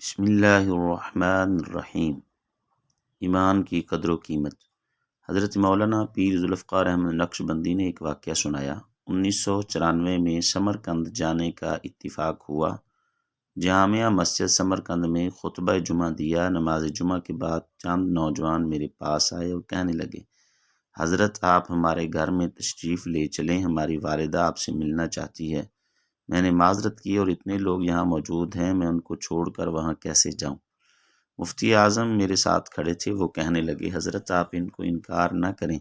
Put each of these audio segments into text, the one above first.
بسم اللہ الرحمن الرحیم۔ ایمان کی قدر و قیمت۔ حضرت مولانا پیر ذوالفقار احمد نقشبندی نے ایک واقعہ سنایا۔ 1994 میں سمرقند جانے کا اتفاق ہوا۔ جامعہ مسجد سمرقند میں خطبہ جمعہ دیا۔ نماز جمعہ کے بعد چند نوجوان میرے پاس آئے اور کہنے لگے، حضرت آپ ہمارے گھر میں تشریف لے چلیں، ہماری والدہ آپ سے ملنا چاہتی ہے۔ میں نے معذرت کی، اور اتنے لوگ یہاں موجود ہیں، میں ان کو چھوڑ کر وہاں کیسے جاؤں؟ مفتی اعظم میرے ساتھ کھڑے تھے، وہ کہنے لگے، حضرت آپ ان کو انکار نہ کریں،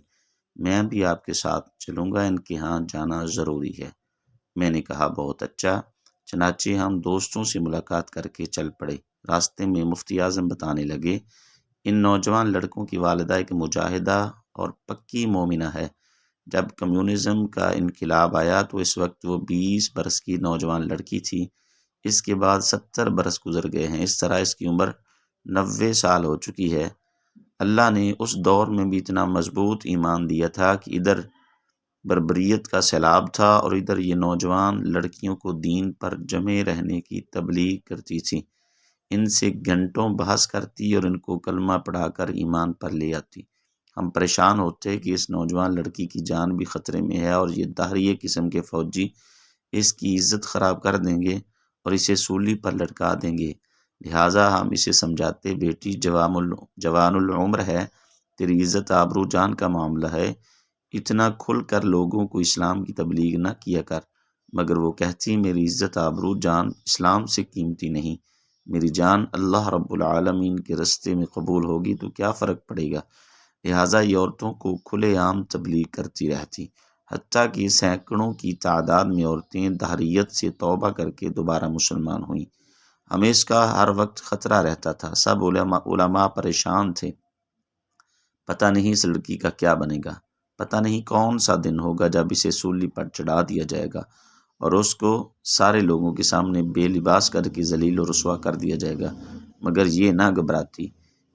میں بھی آپ کے ساتھ چلوں گا، ان کے ہاں جانا ضروری ہے۔ میں نے کہا، بہت اچھا۔ چنانچہ ہم دوستوں سے ملاقات کر کے چل پڑے۔ راستے میں مفتی اعظم بتانے لگے، ان نوجوان لڑکوں کی والدہ ایک مجاہدہ اور پکی مومنہ ہے۔ جب کمیونزم کا انقلاب آیا تو اس وقت وہ 20 برس کی نوجوان لڑکی تھی۔ اس کے بعد 70 برس گزر گئے ہیں، اس طرح اس کی عمر 90 سال ہو چکی ہے۔ اللہ نے اس دور میں بھی اتنا مضبوط ایمان دیا تھا کہ ادھر بربریت کا سیلاب تھا اور ادھر یہ نوجوان لڑکیوں کو دین پر جمے رہنے کی تبلیغ کرتی تھی، ان سے گھنٹوں بحث کرتی اور ان کو کلمہ پڑھا کر ایمان پر لے آتی۔ ہم پریشان ہوتے کہ اس نوجوان لڑکی کی جان بھی خطرے میں ہے اور یہ دہریہ قسم کے فوجی اس کی عزت خراب کر دیں گے اور اسے سولی پر لٹکا دیں گے، لہٰذا ہم اسے سمجھاتے، بیٹی جوان العمر ہے، تیری عزت آبرو جان کا معاملہ ہے، اتنا کھل کر لوگوں کو اسلام کی تبلیغ نہ کیا کر۔ مگر وہ کہتی، میری عزت آبرو جان اسلام سے قیمتی نہیں، میری جان اللہ رب العالمین کے رستے میں قبول ہوگی تو کیا فرق پڑے گا؟ لہٰذا یہ عورتوں کو کھلے عام تبلیغ کرتی رہتی، حتیٰ کہ سینکڑوں کی تعداد میں عورتیں دہریت سے توبہ کر کے دوبارہ مسلمان ہوئیں۔ ہمیں اس کا ہر وقت خطرہ رہتا تھا، سب علماء پریشان تھے، پتہ نہیں اس لڑکی کا کیا بنے گا، پتہ نہیں کون سا دن ہوگا جب اسے سولی پر چڑھا دیا جائے گا اور اس کو سارے لوگوں کے سامنے بے لباس کر کے ذلیل و رسوا کر دیا جائے گا۔ مگر یہ نہ گھبراتی،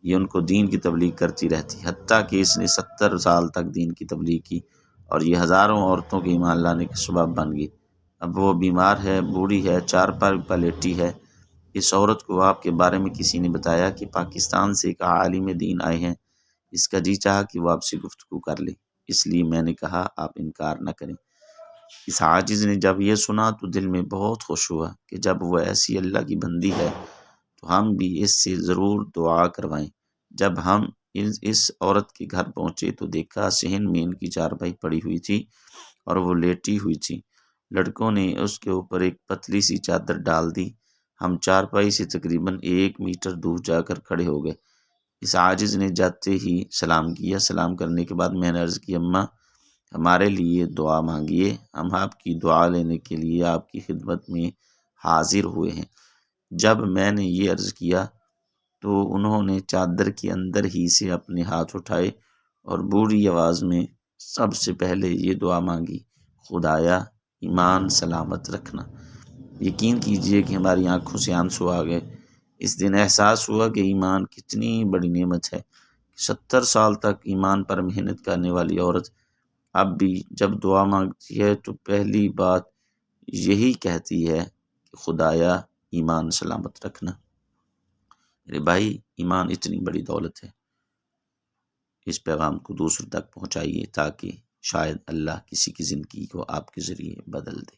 یہ ان کو دین کی تبلیغ کرتی رہتی، حتیٰ کہ اس نے 70 سال تک دین کی تبلیغ کی اور یہ ہزاروں عورتوں کے ایمان لانے کے سبب بن گئی۔ اب وہ بیمار ہے، بوڑھی ہے، چارپائی پر لیٹی ہے۔ اس عورت کو آپ کے بارے میں کسی نے بتایا کہ پاکستان سے ایک عالم دین آئے ہیں، اس کا جی چاہا کہ وہ آپ سے گفتگو کر لے، اس لیے میں نے کہا آپ انکار نہ کریں۔ اس عاجز نے جب یہ سنا تو دل میں بہت خوش ہوا کہ جب وہ ایسی اللہ کی بندی ہے تو ہم بھی اس سے ضرور دعا کروائیں۔ جب ہم اس عورت کے گھر پہنچے تو دیکھا صحن میں ان کی چارپائی پڑی ہوئی تھی اور وہ لیٹی ہوئی تھی۔ لڑکوں نے اس کے اوپر ایک پتلی سی چادر ڈال دی۔ ہم چارپائی سے تقریباً 1 میٹر دور جا کر کھڑے ہو گئے۔ اس عاجز نے جاتے ہی سلام کیا۔ سلام کرنے کے بعد میں نے عرض کی، اماں ہمارے لیے دعا مانگیے، ہم آپ کی دعا لینے کے لیے آپ کی خدمت میں حاضر ہوئے ہیں۔ جب میں نے یہ عرض کیا تو انہوں نے چادر کے اندر ہی سے اپنے ہاتھ اٹھائے اور بوڑھی آواز میں سب سے پہلے یہ دعا مانگی، خدایا ایمان سلامت رکھنا۔ یقین کیجئے کہ ہماری آنکھوں سے آنسو آ گئے۔ اس دن احساس ہوا کہ ایمان کتنی بڑی نعمت ہے۔ 70 سال تک ایمان پر محنت کرنے والی عورت اب بھی جب دعا مانگتی ہے تو پہلی بات یہی کہتی ہے کہ خدایا ایمان سلامت رکھنا۔ میرے بھائی، ایمان اتنی بڑی دولت ہے، اس پیغام کو دوسروں تک پہنچائیے تاکہ شاید اللہ کسی کی زندگی کو آپ کے ذریعے بدل دے۔